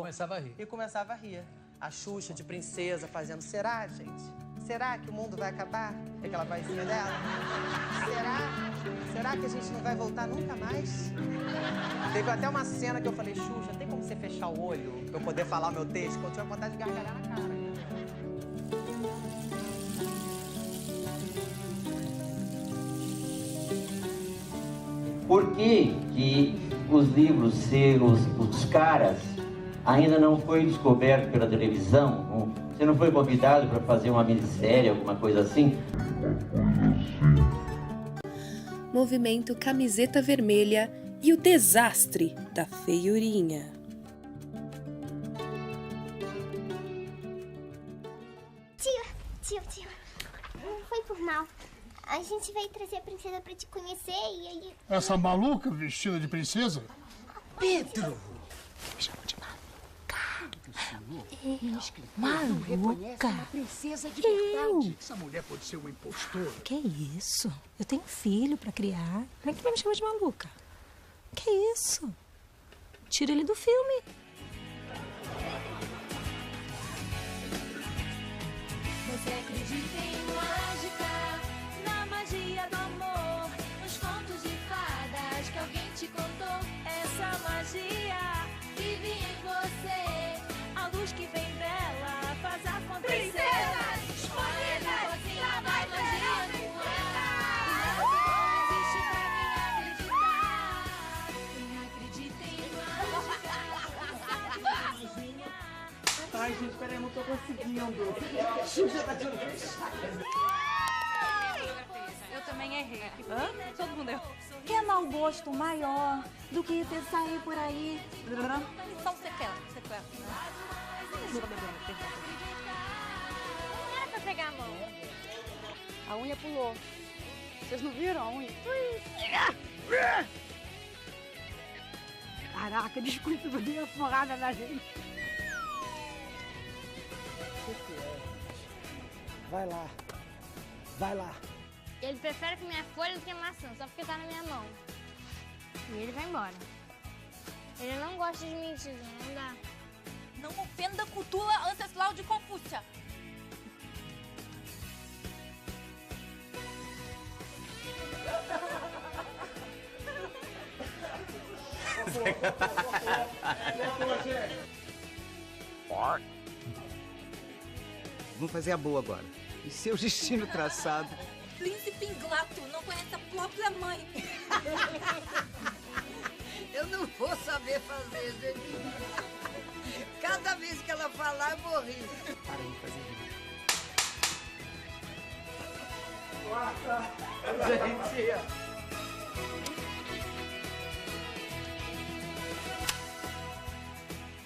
começava a rir. E começava a rir. A Xuxa de princesa fazendo, será, gente? Será que o mundo vai acabar? Aquela vozinha dela. Será? Será que a gente não vai voltar nunca mais? Teve até uma cena que eu falei, Xuxa, tem como você fechar o olho pra eu poder falar o meu texto? Quando eu tiver vontade de gargalhar na cara. Por que os livros, os caras, ainda não foi descoberto pela televisão? Você não foi convidado para fazer uma minissérie, alguma coisa assim? Movimento Camiseta Vermelha e o desastre da feiurinha. Tio, não foi por mal. A gente veio trazer a princesa pra te conhecer e aí... Essa maluca vestida de princesa? Pedro! Me chamou de maluca. Maluca? Uma princesa de verdade. Essa mulher pode ser uma impostora. Que isso? Eu tenho filho pra criar. Como é que vai me chamar de maluca? Que isso? Tira ele do filme. Você acredita em mágica, na magia do amor, nos contos de fadas que alguém te contou. Essa magia vive em você, a luz que vem dela faz acontecer. Princesas escolhidas, lá vai magia no ar. Não existe pra quem acreditar. Quem acredita em mágica, sabe cozinhar. Ai, gente, peraí, eu não tô conseguindo. Xuxa tá tirando. Eu também errei. Hã? Todo mundo errou. Que é mau gosto maior do que ter sair por aí. Só um sequela. Não era pra pegar a mão. A unha pulou. Vocês não viram a unha? Caraca, desculpa, eu dei uma porrada na gente. Vai lá. Vai lá. Ele prefere comer a folha do que a maçã, só porque tá na minha mão. E ele vai embora. Ele não gosta de mentir, não dá. Não ofenda a cultura ancestral de Confúcia. Vamos fazer a boa agora. E seu destino traçado? Príncipe ingrato, não conhece a própria mãe. Eu não vou saber fazer, gente. Cada vez que ela falar, eu vou rir. Para de fazer isso. Gente.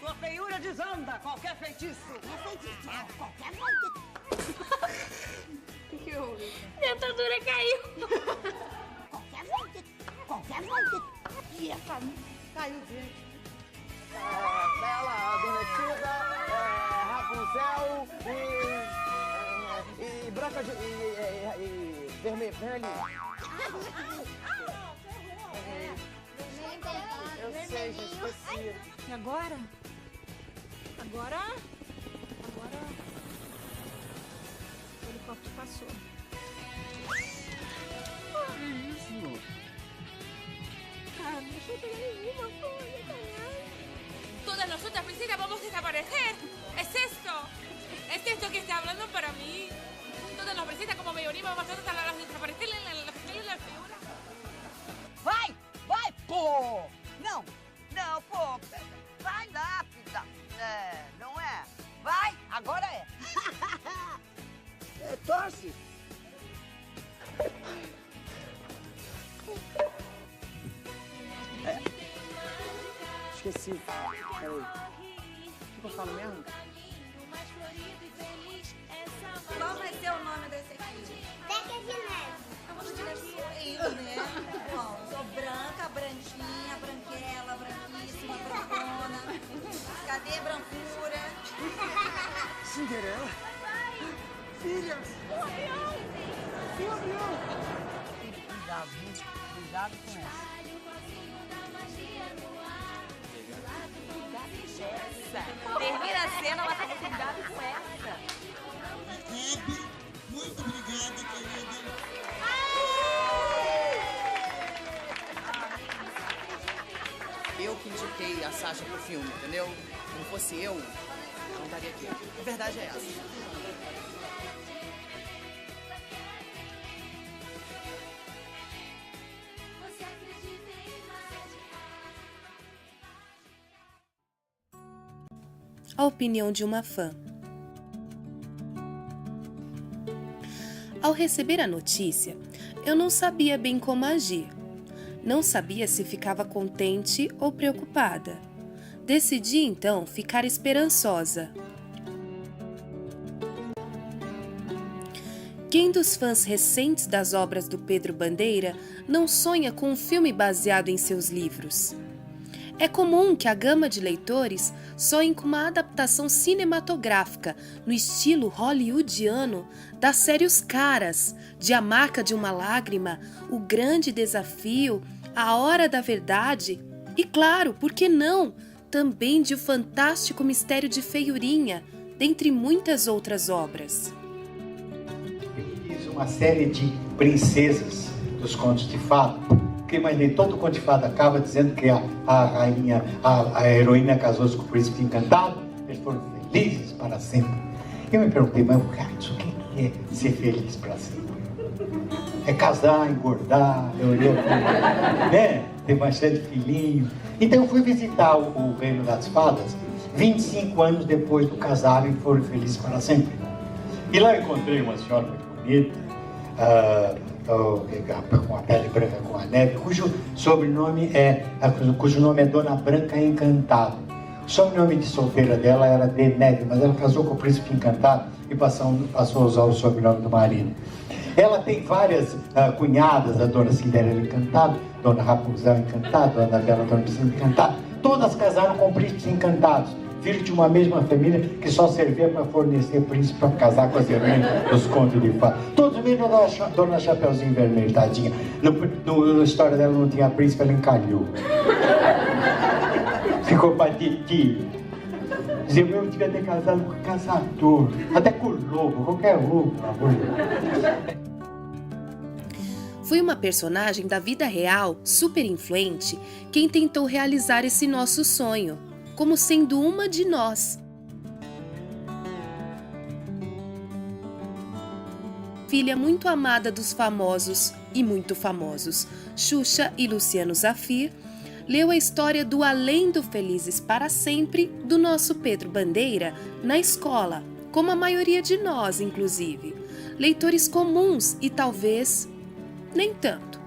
Sua feiura desanda qualquer feitiço. Qualquer feitiço. O que houve? Dentadura caiu. Qualquer feitiço. Caiu, gente. Bela Adormecida, Rapunzel e Branca de... e Vermelho. Eu sei, gente, esqueci. E agora? Agora o helicóptero passou. Que isso? Ah, não deixa eu pegar nenhuma folha, caralho. Todas nosotras, princesa, vamos a desaparecer. ¿Es esto? ¿Es esto que está hablando para mí? Todas las princesas como mayoría vamos a desaparecer en la figura. Vai, pô! Não, pô. Vai lá, filha. Não é? Vai, agora é. Torce. Esqueci. Peraí. O que eu falo mesmo? Qual vai ser o nome desse aqui? Branca de Neve. Eu vou tirar isso, né? Ó, sou branca, branquinha, branquela, branquíssima, brancona. Cadê a brancura? Cinderela. Filha. O avião. Cuidado com essa. essa? Termina a cena, ela tá cuidado com essa. Muito obrigado, querida. Eu que indiquei a Sasha pro filme, entendeu? Se não fosse eu não estaria aqui. A verdade é essa. A opinião de uma fã. Ao receber a notícia, eu não sabia bem como agir. Não sabia se ficava contente ou preocupada. Decidi então ficar esperançosa. Quem dos fãs recentes das obras do Pedro Bandeira não sonha com um filme baseado em seus livros? É comum que a gama de leitores sonhe com uma adaptação cinematográfica no estilo hollywoodiano da série Os Caras, de A Marca de uma Lágrima, O Grande Desafio, A Hora da Verdade e, claro, por que não, também de O Fantástico Mistério de Feiurinha, dentre muitas outras obras. Eu fiz uma série de princesas dos contos de fada. Porque imaginei, todo conto de fada acaba dizendo que a heroína casou-se com o príncipe encantado, eles foram felizes para sempre. Eu me perguntei, mas cara, isso o que é ser feliz para sempre? É casar, engordar, né? Ter bastante filhinho. Então eu fui visitar o Reino das Fadas 25 anos depois do casarem, foram felizes para sempre. E lá eu encontrei uma senhora muito bonita, com a pele branca com a neve, cujo nome é Dona Branca Encantada. O sobrenome de solteira dela era de Neve, mas ela casou com o príncipe encantado e passou a usar o sobrenome do marido. Ela tem várias cunhadas, a Dona Cinderela Encantada, Dona Rapunzel Encantada, Dona Bela Adormecida Encantada. Todas casaram com príncipes encantados, filhos de uma mesma família que só servia para fornecer príncipe para casar com as heroínas dos contos de fada. Todos menos a Dona Chapeuzinho Vermelho, tadinha. Na história dela não tinha príncipe, ela encalhou. Ficou para Titi. Dizia, eu devia ter casado com o caçador, até com o lobo, qualquer lobo, por amor de Deus. Foi uma personagem da vida real, super influente, quem tentou realizar esse nosso sonho, como sendo uma de nós. Filha muito amada dos famosos e muito famosos, Xuxa e Luciano Zafir, leu a história do Além do Felizes para Sempre do nosso Pedro Bandeira na escola, como a maioria de nós, inclusive. Leitores comuns e talvez nem tanto.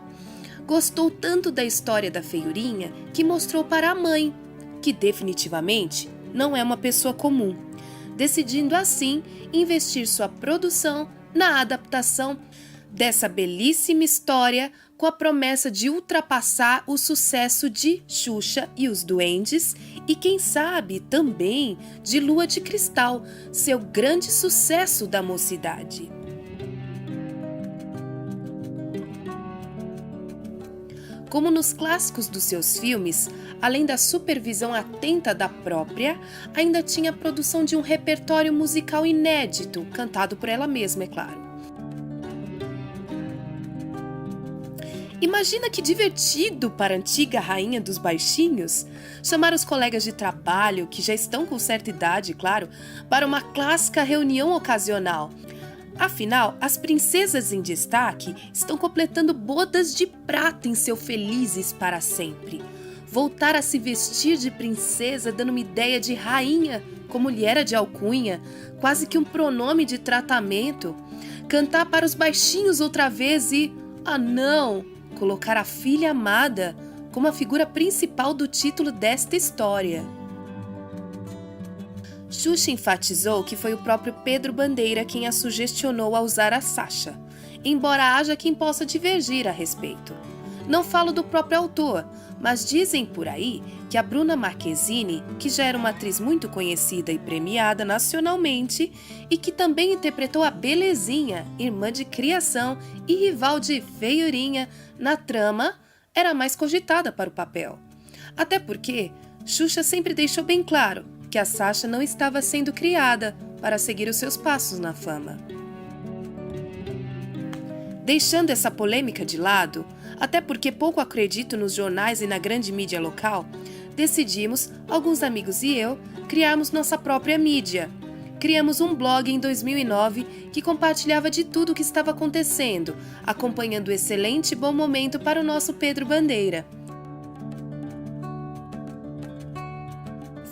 Gostou tanto da história da feiurinha que mostrou para a mãe, que definitivamente não é uma pessoa comum, decidindo assim investir sua produção na adaptação dessa belíssima história com a promessa de ultrapassar o sucesso de Xuxa e os Duendes e, quem sabe, também de Lua de Cristal, seu grande sucesso da mocidade. Como nos clássicos dos seus filmes, além da supervisão atenta da própria, ainda tinha a produção de um repertório musical inédito, cantado por ela mesma, é claro. Imagina que divertido para a antiga rainha dos baixinhos chamar os colegas de trabalho, que já estão com certa idade, claro, para uma clássica reunião ocasional. Afinal, as princesas em destaque estão completando bodas de prata em seu Felizes para Sempre. Voltar a se vestir de princesa dando uma ideia de rainha, como lhe era de alcunha, quase que um pronome de tratamento. Cantar para os baixinhos outra vez e, não, colocar a filha amada como a figura principal do título desta história. Xuxa enfatizou que foi o próprio Pedro Bandeira quem a sugestionou a usar a Sasha, embora haja quem possa divergir a respeito. Não falo do próprio autor, mas dizem por aí que a Bruna Marquezine, que já era uma atriz muito conhecida e premiada nacionalmente, e que também interpretou a Belezinha, irmã de criação e rival de Feiurinha, na trama, era mais cogitada para o papel. Até porque Xuxa sempre deixou bem claro que a Sasha não estava sendo criada para seguir os seus passos na fama. Deixando essa polêmica de lado, até porque pouco acredito nos jornais e na grande mídia local, decidimos, alguns amigos e eu, criarmos nossa própria mídia. Criamos um blog em 2009 que compartilhava de tudo o que estava acontecendo, acompanhando o excelente e bom momento para o nosso Pedro Bandeira.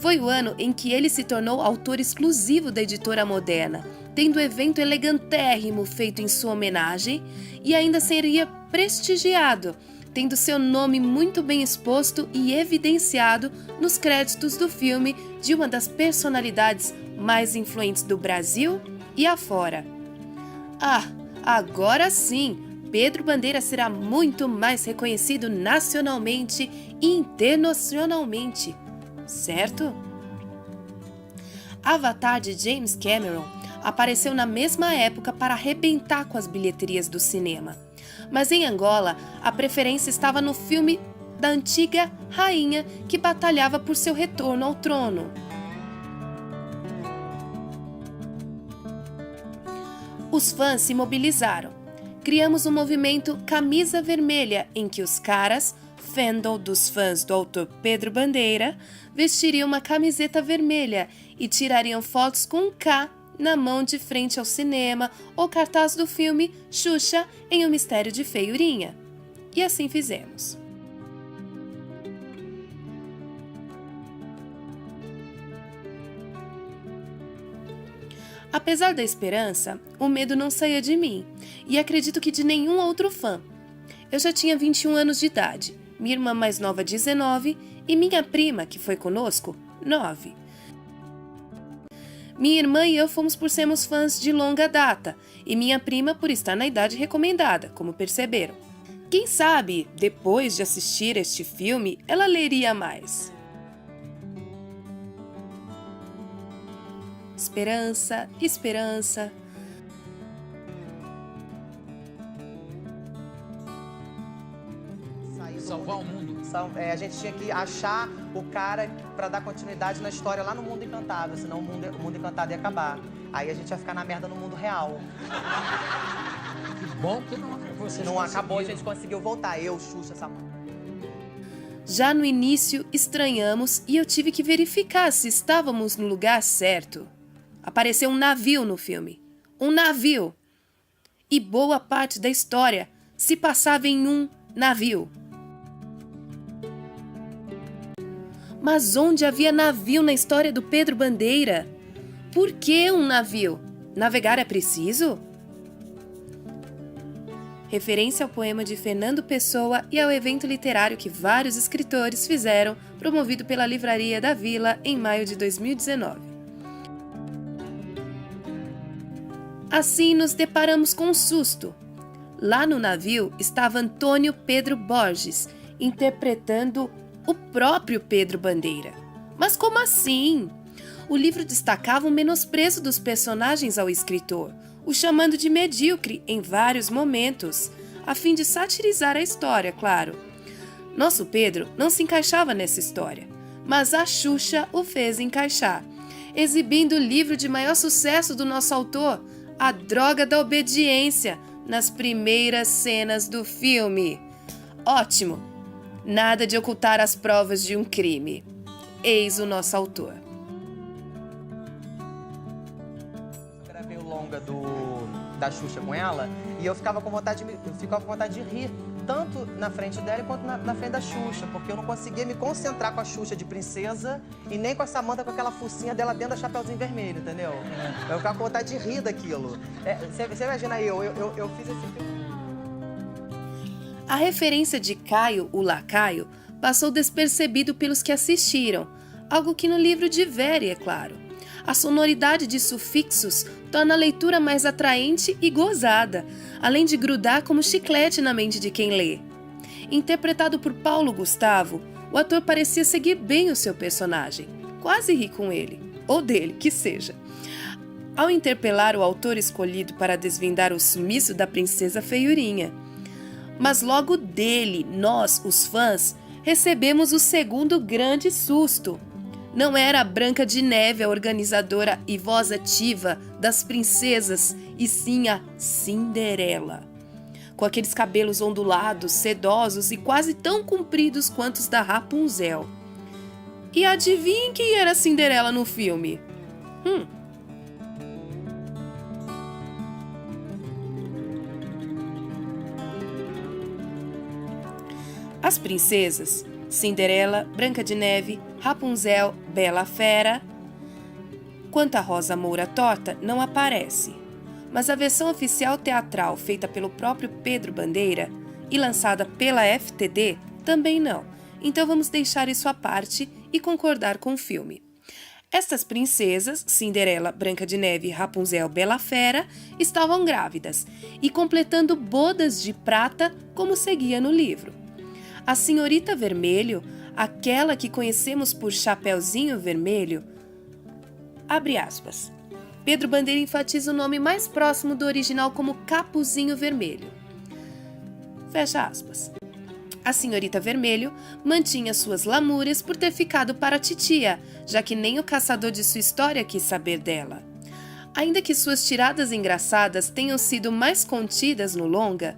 Foi o ano em que ele se tornou autor exclusivo da Editora Moderna, tendo evento elegantérrimo feito em sua homenagem e ainda seria prestigiado, tendo seu nome muito bem exposto e evidenciado nos créditos do filme de uma das personalidades mais influentes do Brasil e afora. Ah, agora sim, Pedro Bandeira será muito mais reconhecido nacionalmente e internacionalmente, certo? Avatar de James Cameron apareceu na mesma época para arrebentar com as bilheterias do cinema. Mas em Angola, a preferência estava no filme da antiga rainha que batalhava por seu retorno ao trono. Os fãs se mobilizaram. Criamos um movimento Camisa Vermelha, em que os caras, fandom dos fãs do autor Pedro Bandeira, vestiriam uma camiseta vermelha e tirariam fotos com um K na mão de frente ao cinema ou cartaz do filme Xuxa em O Mistério de Feiurinha. E assim fizemos. Apesar da esperança, o medo não saía de mim, e acredito que de nenhum outro fã. Eu já tinha 21 anos de idade, minha irmã mais nova 19 e minha prima, que foi conosco, 9. Minha irmã e eu fomos por sermos fãs de longa data, e minha prima por estar na idade recomendada, como perceberam. Quem sabe, depois de assistir este filme, ela leria mais. Esperança, esperança. Salvar o mundo. A gente tinha que achar o cara pra dar continuidade na história lá no Mundo Encantado, senão o mundo Encantado ia acabar. Aí a gente ia ficar na merda no mundo real. Que bom que não acabou, a gente conseguiu voltar. Eu, Xuxa, Samanta. Já no início, estranhamos e eu tive que verificar se estávamos no lugar certo. Apareceu um navio no filme. Um navio! E boa parte da história se passava em um navio. Mas onde havia navio na história do Pedro Bandeira? Por que um navio? Navegar é preciso? Referência ao poema de Fernando Pessoa e ao evento literário que vários escritores fizeram, promovido pela Livraria da Vila em maio de 2019. Assim nos deparamos com um susto. Lá no navio estava Antônio Pedro Borges, interpretando o próprio Pedro Bandeira. Mas como assim? O livro destacava um menosprezo dos personagens ao escritor, o chamando de medíocre em vários momentos, a fim de satirizar a história, claro. Nosso Pedro não se encaixava nessa história, mas a Xuxa o fez encaixar, exibindo o livro de maior sucesso do nosso autor, A Droga da Obediência, nas primeiras cenas do filme. Ótimo! Nada de ocultar as provas de um crime. Eis o nosso autor. Eu gravei o longa da Xuxa com ela e eu ficava com vontade de rir, tanto na frente dela quanto na frente da Xuxa, porque eu não conseguia me concentrar com a Xuxa de princesa e nem com a Samanta com aquela focinha dela dentro da Chapeuzinho Vermelho, entendeu? Eu ficava com vontade de rir daquilo. Você imagina aí, eu fiz esse filme. A referência de Caio, o lacaio, passou despercebido pelos que assistiram, algo que no livro difere, é claro. A sonoridade de sufixos torna a leitura mais atraente e gozada, além de grudar como chiclete na mente de quem lê. Interpretado por Paulo Gustavo, o ator parecia seguir bem o seu personagem, quase ri com ele, ou dele, que seja. Ao interpelar o autor escolhido para desvendar o sumiço da princesa Feiurinha. Mas logo dele, nós, os fãs, recebemos o segundo grande susto. Não era a Branca de Neve a organizadora e voz ativa das princesas, e sim a Cinderela. Com aqueles cabelos ondulados, sedosos e quase tão compridos quanto os da Rapunzel. E adivinhe quem era a Cinderela no filme? As princesas, Cinderela, Branca de Neve, Rapunzel, Bela Fera. Quanto a Rosa Moura Torta, não aparece. Mas a versão oficial teatral feita pelo próprio Pedro Bandeira e lançada pela FTD também não. Então vamos deixar isso à parte e concordar com o filme. Estas princesas, Cinderela, Branca de Neve, Rapunzel, Bela Fera, estavam grávidas e completando bodas de prata como seguia no livro. A Senhorita Vermelho, aquela que conhecemos por Chapeuzinho Vermelho, abre aspas. Pedro Bandeira enfatiza o nome mais próximo do original como Capuzinho Vermelho. Fecha aspas. A Senhorita Vermelho mantinha suas lamúrias por ter ficado para a titia, já que nem o caçador de sua história quis saber dela. Ainda que suas tiradas engraçadas tenham sido mais contidas no longa,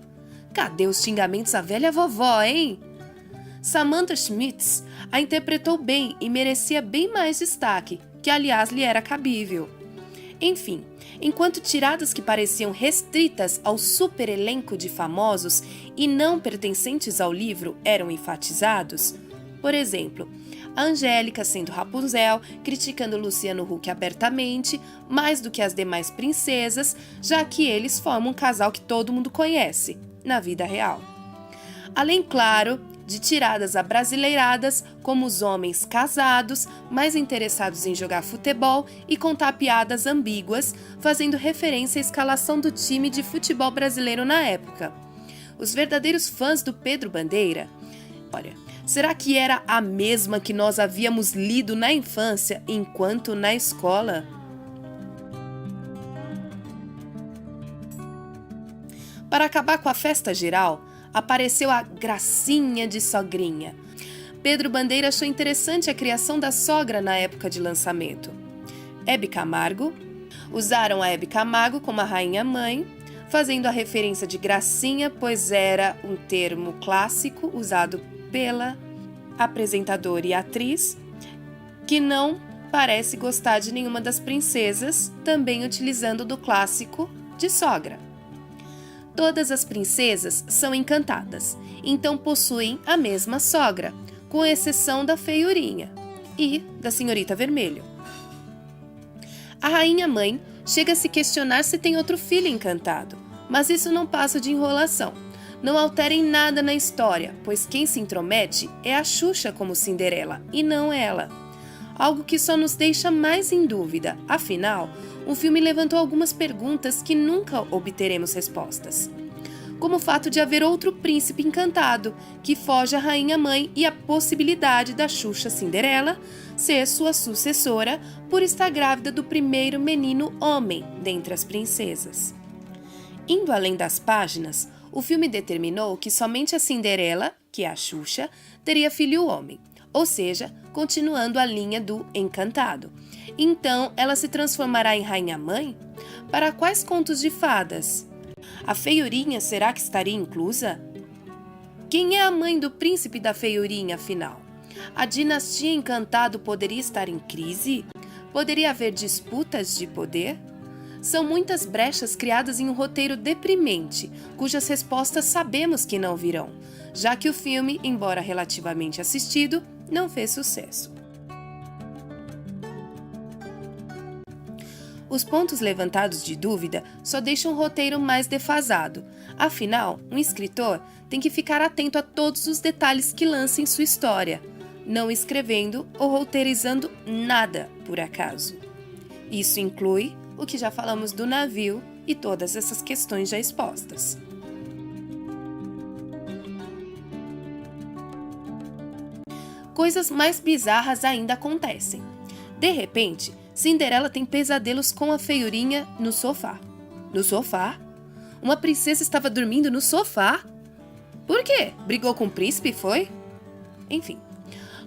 cadê os xingamentos à velha vovó, hein? Samantha Schmitz a interpretou bem e merecia bem mais destaque, que aliás lhe era cabível. Enfim, enquanto tiradas que pareciam restritas ao super elenco de famosos e não pertencentes ao livro eram enfatizados, por exemplo, a Angélica sendo Rapunzel, criticando Luciano Huck abertamente, mais do que as demais princesas, já que eles formam um casal que todo mundo conhece, na vida real. Além, claro, de tiradas abrasileiradas, como os homens casados, mais interessados em jogar futebol e contar piadas ambíguas, fazendo referência à escalação do time de futebol brasileiro na época. Os verdadeiros fãs do Pedro Bandeira, olha, será que era a mesma que nós havíamos lido na infância enquanto na escola? Para acabar com a festa geral, apareceu a gracinha de sogrinha. Pedro Bandeira achou interessante a criação da sogra na época de lançamento. Hebe Camargo. Usaram a Hebe Camargo como a rainha-mãe, fazendo a referência de gracinha, pois era um termo clássico usado pela apresentadora e atriz, que não parece gostar de nenhuma das princesas, também utilizando do clássico de sogra. Todas as princesas são encantadas, então possuem a mesma sogra, com exceção da feiurinha e da Senhorita Vermelho. A rainha-mãe chega a se questionar se tem outro filho encantado, mas isso não passa de enrolação. Não altera em nada na história, pois quem se intromete é a Xuxa como Cinderela, e não ela. Algo que só nos deixa mais em dúvida, afinal, o filme levantou algumas perguntas que nunca obteremos respostas. Como o fato de haver outro príncipe encantado, que foge à rainha-mãe, e a possibilidade da Xuxa Cinderela ser sua sucessora por estar grávida do primeiro menino homem dentre as princesas. Indo além das páginas, o filme determinou que somente a Cinderela, que é a Xuxa, teria filho homem, ou seja, continuando a linha do encantado. Então, ela se transformará em rainha-mãe? Para quais contos de fadas? A feiurinha será que estaria inclusa? Quem é a mãe do príncipe da feiurinha, afinal? A dinastia Encantado poderia estar em crise? Poderia haver disputas de poder? São muitas brechas criadas em um roteiro deprimente, cujas respostas sabemos que não virão, já que o filme, embora relativamente assistido, não fez sucesso. Os pontos levantados de dúvida só deixam o roteiro mais defasado. Afinal, um escritor tem que ficar atento a todos os detalhes que lança em sua história, não escrevendo ou roteirizando nada por acaso. Isso inclui o que já falamos do navio e todas essas questões já expostas. Coisas mais bizarras ainda acontecem. De repente, Cinderela tem pesadelos com a feiurinha no sofá. No sofá? Uma princesa estava dormindo no sofá? Por quê? Brigou com o príncipe, foi? Enfim.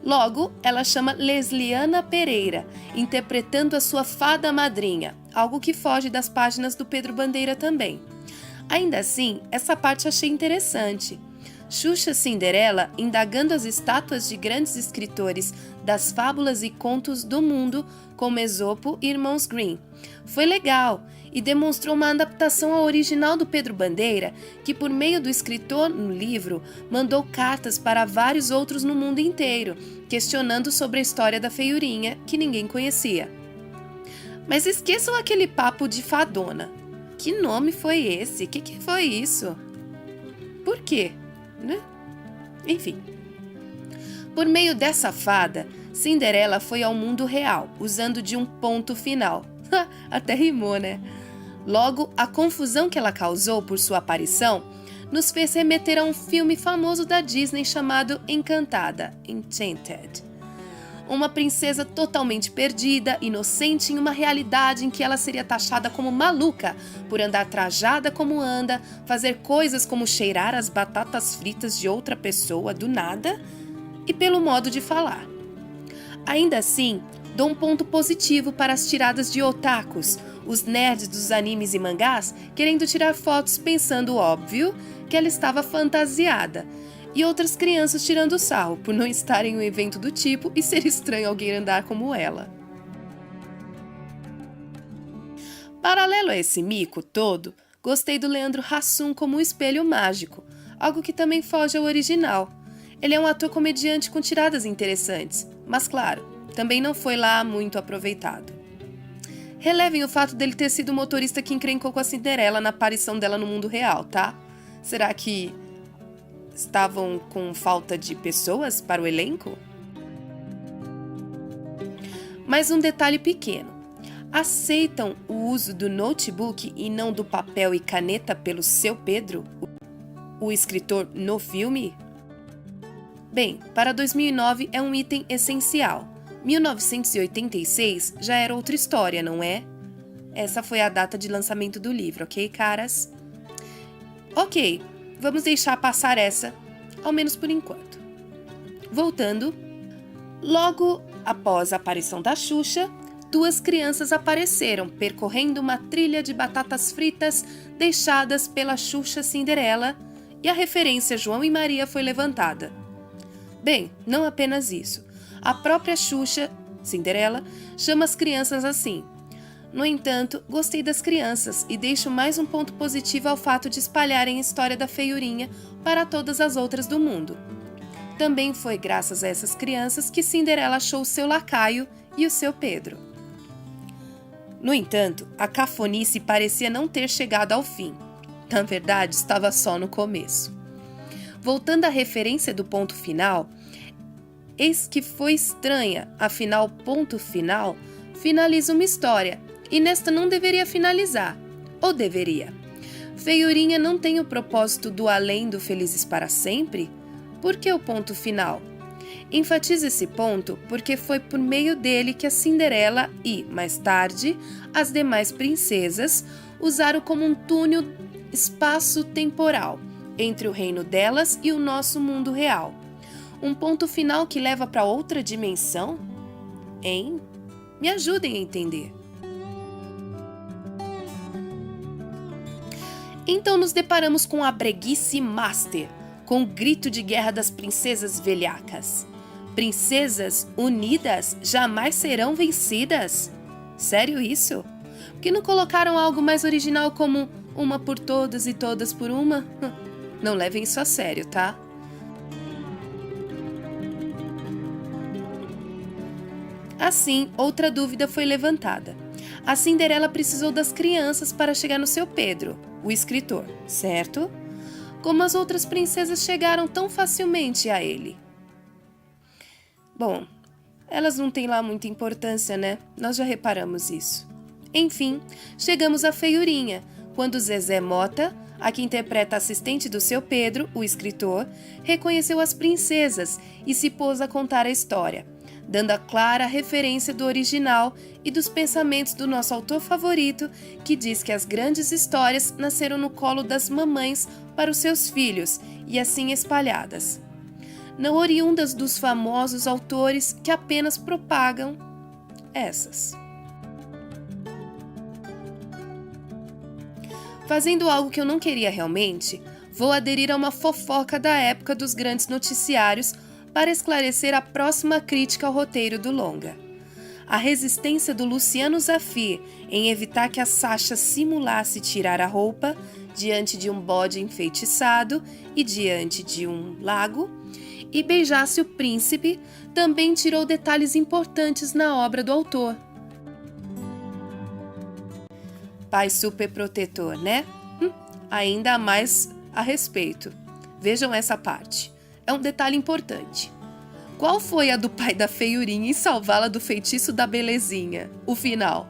Logo, ela chama Lesliana Pereira, interpretando a sua fada madrinha, algo que foge das páginas do Pedro Bandeira também. Ainda assim, essa parte achei interessante. Xuxa Cinderela indagando as estátuas de grandes escritores das fábulas e contos do mundo, como Esopo e Irmãos Grimm. Foi legal e demonstrou uma adaptação ao original do Pedro Bandeira, que por meio do escritor no livro, mandou cartas para vários outros no mundo inteiro, questionando sobre a história da feiurinha, que ninguém conhecia. Mas esqueçam aquele papo de fadona. Que nome foi esse? Que foi isso? Por quê? Né? Enfim. Por meio dessa fada, Cinderela foi ao mundo real, usando de um ponto final. Até rimou, né? Logo, a confusão que ela causou por sua aparição nos fez remeter a um filme famoso da Disney chamado Encantada, Enchanted. Uma princesa totalmente perdida, inocente em uma realidade em que ela seria taxada como maluca por andar trajada como anda, fazer coisas como cheirar as batatas fritas de outra pessoa do nada e pelo modo de falar. Ainda assim, dou um ponto positivo para as tiradas de otakus, os nerds dos animes e mangás querendo tirar fotos pensando, óbvio, que ela estava fantasiada, e outras crianças tirando sarro por não estar em um evento do tipo e ser estranho alguém andar como ela. Paralelo a esse mico todo, gostei do Leandro Hassum como um espelho mágico, algo que também foge ao original. Ele é um ator comediante com tiradas interessantes, mas claro, também não foi lá muito aproveitado. Relevem o fato dele ter sido o motorista que encrencou com a Cinderela na aparição dela no mundo real, tá? Será que estavam com falta de pessoas para o elenco? Mais um detalhe pequeno. Aceitam o uso do notebook e não do papel e caneta pelo seu Pedro, o escritor, no filme? Bem, para 2009 é um item essencial. 1986 já era outra história, não é? Essa foi a data de lançamento do livro, ok, caras? Ok, vamos deixar passar essa, ao menos por enquanto. Voltando, logo após a aparição da Xuxa, duas crianças apareceram percorrendo uma trilha de batatas fritas deixadas pela Xuxa Cinderela e a referência João e Maria foi levantada. Bem, não apenas isso. A própria Xuxa Cinderela chama as crianças assim. No entanto, gostei das crianças e deixo mais um ponto positivo ao fato de espalharem a história da feiurinha para todas as outras do mundo. Também foi graças a essas crianças que Cinderela achou o seu lacaio e o seu Pedro. No entanto, a cafonice parecia não ter chegado ao fim. Na verdade, estava só no começo. Voltando à referência do ponto final, eis que foi estranha, afinal, ponto final finaliza uma história, e nesta não deveria finalizar. Ou deveria? Feiurinha não tem o propósito do além do Felizes para Sempre? Por que o ponto final? Enfatizo esse ponto porque foi por meio dele que a Cinderela e, mais tarde, as demais princesas usaram como um túnel espaço-temporal entre o reino delas e o nosso mundo real. Um ponto final que leva para outra dimensão? Hein? Me ajudem a entender. Então nos deparamos com a Breguice Master, com o grito de guerra das princesas velhacas. Princesas unidas jamais serão vencidas? Sério isso? Por que não colocaram algo mais original como uma por todas e todas por uma? Não levem isso a sério, tá? Assim, outra dúvida foi levantada. A Cinderela precisou das crianças para chegar no seu Pedro, o escritor, certo? Como as outras princesas chegaram tão facilmente a ele? Bom, elas não têm lá muita importância, né? Nós já reparamos isso. Enfim, chegamos à feiurinha, quando Zezé Mota, a que interpreta a assistente do seu Pedro, o escritor, reconheceu as princesas e se pôs a contar a história, dando a clara referência do original e dos pensamentos do nosso autor favorito, que diz que as grandes histórias nasceram no colo das mamães para os seus filhos e assim espalhadas. não oriundas dos famosos autores que apenas propagam essas. Fazendo algo que eu não queria realmente, vou aderir a uma fofoca da época dos grandes noticiários para esclarecer a próxima crítica ao roteiro do longa. A resistência do Luciano Zafir em evitar que a Sasha simulasse tirar a roupa diante de um bode enfeitiçado e diante de um lago, e beijasse o príncipe, também tirou detalhes importantes na obra do autor. Pai superprotetor, né? Ainda há mais a respeito. Vejam essa parte. É um detalhe importante. Qual foi a do pai da feiurinha em salvá-la do feitiço da belezinha? O final.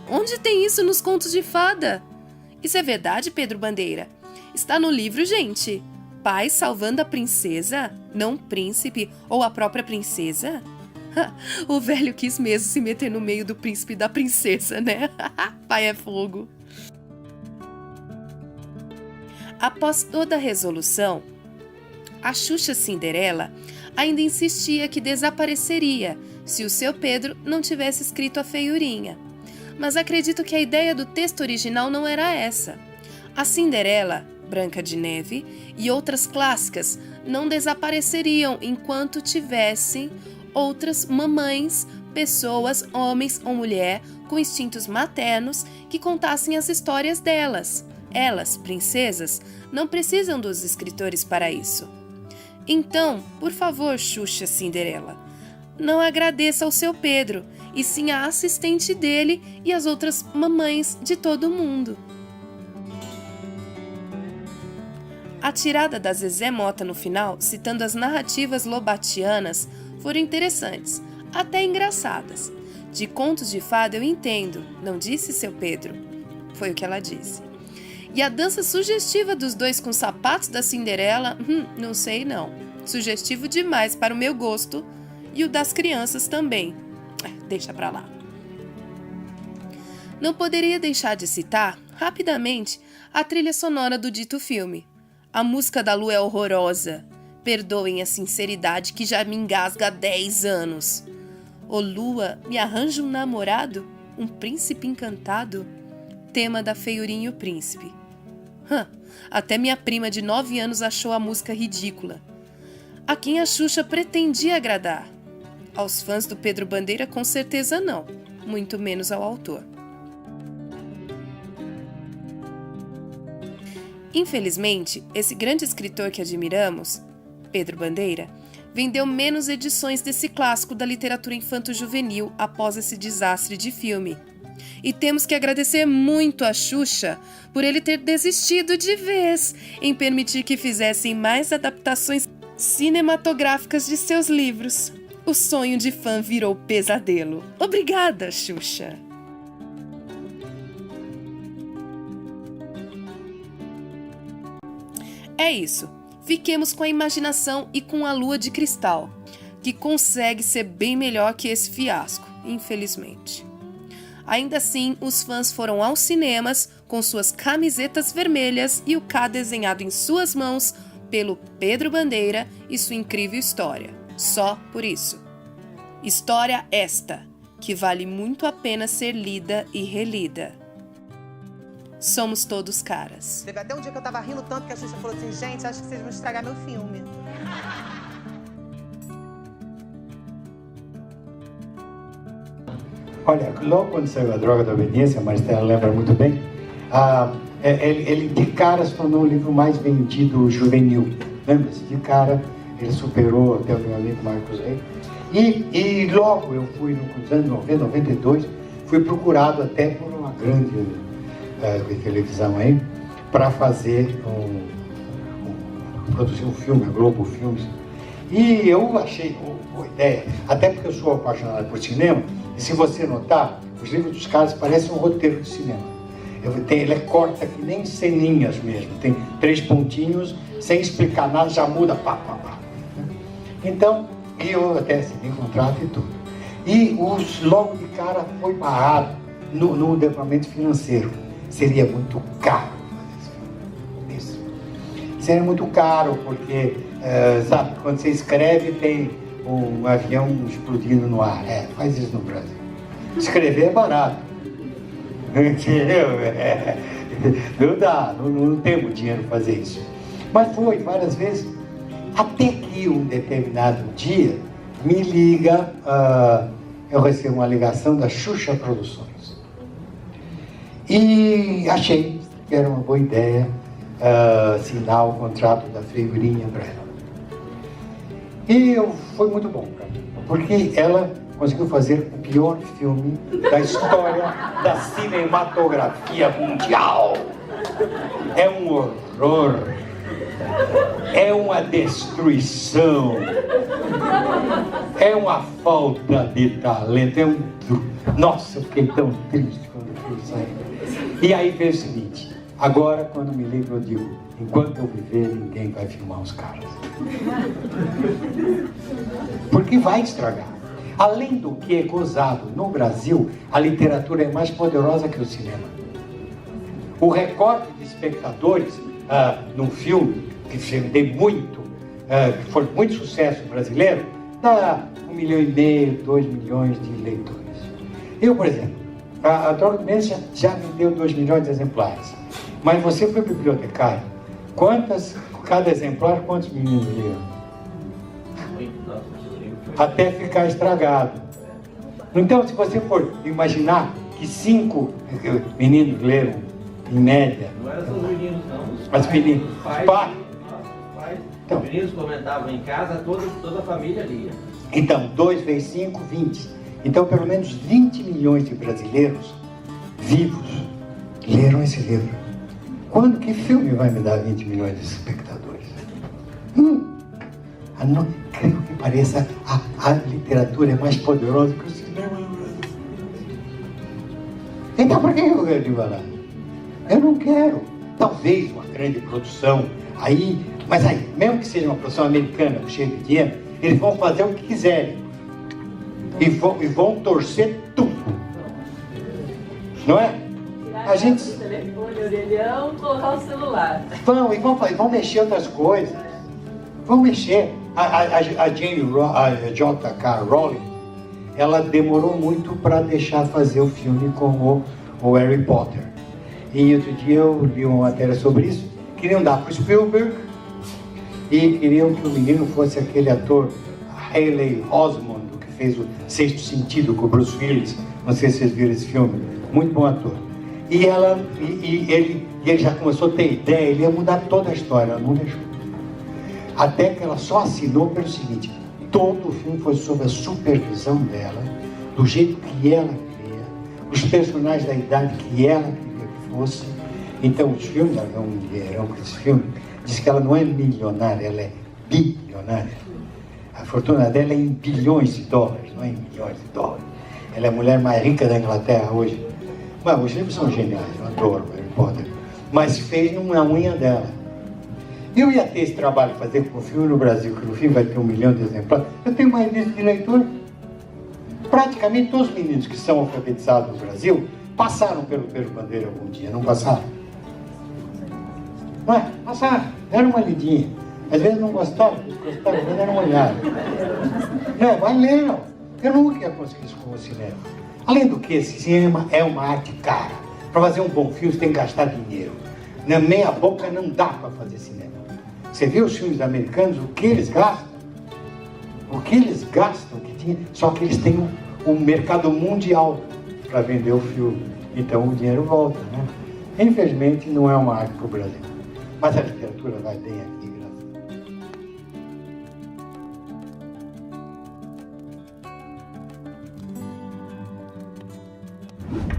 Onde tem isso nos contos de fada? Isso é verdade, Pedro Bandeira? Está no livro, gente. Pai salvando a princesa, não o príncipe ou a própria princesa? O velho quis mesmo se meter no meio do príncipe e da princesa, né? Pai é fogo. Após toda a resolução, a Xuxa Cinderela ainda insistia que desapareceria se o seu Pedro não tivesse escrito a feiurinha. Mas acredito que a ideia do texto original não era essa. A Cinderela, Branca de Neve e outras clássicas não desapareceriam enquanto tivessem outras mamães, pessoas, homens ou mulher com instintos maternos que contassem as histórias delas. Elas, princesas, não precisam dos escritores para isso. Então, por favor, Xuxa Cinderela, não agradeça ao seu Pedro, e sim a assistente dele e as outras mamães de todo mundo. A tirada da Zezé Mota no final, citando as narrativas lobatianas, foram interessantes, até engraçadas. De contos de fada eu entendo, não disse seu Pedro? Foi o que ela disse. E a dança sugestiva dos dois com sapatos da Cinderela, não sei não. Sugestivo demais para o meu gosto e o das crianças também. Deixa pra lá. Não poderia deixar de citar, rapidamente, a trilha sonora do dito filme. A música da Lu é horrorosa. Perdoem a sinceridade que já me engasga há 10 anos. Ô Lua, me arranja um namorado? Um príncipe encantado? Tema da Feiurinha e o Príncipe. Até minha prima de 9 anos achou a música ridícula. A quem a Xuxa pretendia agradar? Aos fãs do Pedro Bandeira, com certeza não, muito menos ao autor. Infelizmente, esse grande escritor que admiramos, Pedro Bandeira, vendeu menos edições desse clássico da literatura infanto-juvenil após esse desastre de filme. E temos que agradecer muito a Xuxa por ele ter desistido de vez em permitir que fizessem mais adaptações cinematográficas de seus livros. O sonho de fã virou pesadelo. Obrigada, Xuxa! É isso. Fiquemos com a imaginação e com a Lua de Cristal, que consegue ser bem melhor que esse fiasco, infelizmente. Ainda assim, os fãs foram aos cinemas com suas camisetas vermelhas e o K desenhado em suas mãos pelo Pedro Bandeira e sua incrível história. Só por isso. História esta, que vale muito a pena ser lida e relida. Somos todos caras. Teve até um dia que eu tava rindo tanto que a Xuxa falou assim, gente, acho que vocês vão estragar meu filme. Olha, logo quando saiu A Droga da Obediência, a Maristela lembra muito bem, ele de cara se tornou o livro mais vendido juvenil. Lembra-se? De cara, ele superou até o meu amigo Marcos Rey. E logo eu fui, nos anos 90, 92, fui procurado até por uma grande televisão aí, para fazer produzir um filme, a Globo Filmes. E eu achei boa ideia, até porque eu sou apaixonado por cinema, e se você notar, os livros dos caras parecem um roteiro de cinema. Ele é corta que nem ceninhas mesmo, tem 3 pontinhos, sem explicar nada, já muda, pá. Então, eu até assinei contrato e tudo. E logo de cara foi barrado no departamento financeiro. Seria muito caro fazer esse filme. Isso é muito caro, porque, sabe, quando você escreve tem um avião explodindo no ar. Faz isso no Brasil. Escrever é barato. Entendeu? Não dá, não temos dinheiro para fazer isso. Mas foi várias vezes, até que um determinado dia me liga, eu recebo uma ligação da Xuxa Produções. E achei que era uma boa ideia assinar o contrato da figurinha para ela. E foi muito bom para mim, porque ela conseguiu fazer o pior filme da história da cinematografia mundial. É um horror, é uma destruição, é uma falta de talento, Nossa, eu fiquei tão triste quando o filme saiu. E aí fez o seguinte, agora quando me lembro eu digo, enquanto eu viver ninguém vai filmar os caras. Porque vai estragar. Além do que é gozado no Brasil, a literatura é mais poderosa que o cinema. O recorde de espectadores num filme, que tem muito, que foi muito sucesso brasileiro, dá 1,5 milhão, 2 milhões de leitores. Eu, por exemplo, a Droga do Mês já vendeu 2 milhões de exemplares. Mas você foi bibliotecário, cada exemplar, quantos meninos liam? Até ficar estragado. Então, se você for imaginar que 5 meninos leram, em média... Não eram só os meninos, não. As meninas. Os pais. Então, os meninos comentavam em casa, toda a família lia. Então, 2 vezes 5, 20. Então, pelo menos 20 milhões de brasileiros vivos leram esse livro. Que filme vai me dar 20 milhões de espectadores? Creio que pareça, a literatura é mais poderosa que o cinema. Então, por que eu quero te falar? Eu não quero. Talvez uma grande produção, mas mesmo que seja uma produção americana, cheia de dinheiro, eles vão fazer o que quiserem. E vão torcer tudo. Não é? A gente... O telefone, orelhão, colocar o celular. Vão mexer outras coisas. Vão mexer. A J.K. Rowling, ela demorou muito para deixar fazer o filme com o Harry Potter. E outro dia eu li uma matéria sobre isso. Queriam dar para o Spielberg e queriam que o menino fosse aquele ator Haley Osmond, que fez o Sexto Sentido com o Bruce Willis. Não sei se vocês viram esse filme. Muito bom ator. E ele já começou a ter ideia, ele ia mudar toda a história, ela não deixou. Até que ela só assinou pelo seguinte, todo o filme foi sob a supervisão dela, do jeito que ela queria, os personagens da idade que ela queria que fosse. Então os filmes, ela ganhou um dinheirão com esse filme, diz que ela não é milionária, ela é bilionária. A fortuna dela é em bilhões de dólares, não é em milhões de dólares. Ela é a mulher mais rica da Inglaterra hoje. Mas os livros são geniais, eu adoro Harry Potter. Mas fez numa unha dela. Eu ia ter esse trabalho de fazer com o filme no Brasil, que no fim vai ter 1 milhão de exemplares. Eu tenho mais lista de leitor. Praticamente todos os meninos que são alfabetizados no Brasil passaram pelo Pedro Bandeira algum dia, não passaram? Não é? Passaram, deram uma lidinha. Às vezes não gostaram, mas deram uma olhada. Não, mas leram. Eu nunca ia conseguir isso com o cinema. Além do que, esse cinema é uma arte cara. Para fazer um bom filme, você tem que gastar dinheiro. Na meia boca não dá para fazer cinema. Você vê os filmes americanos, o que eles gastam? O que eles gastam? Só que eles têm um mercado mundial para vender o filme. Então o dinheiro volta, né? Infelizmente não é uma arte para o Brasil. Mas a literatura vai bem aqui, graças a Deus.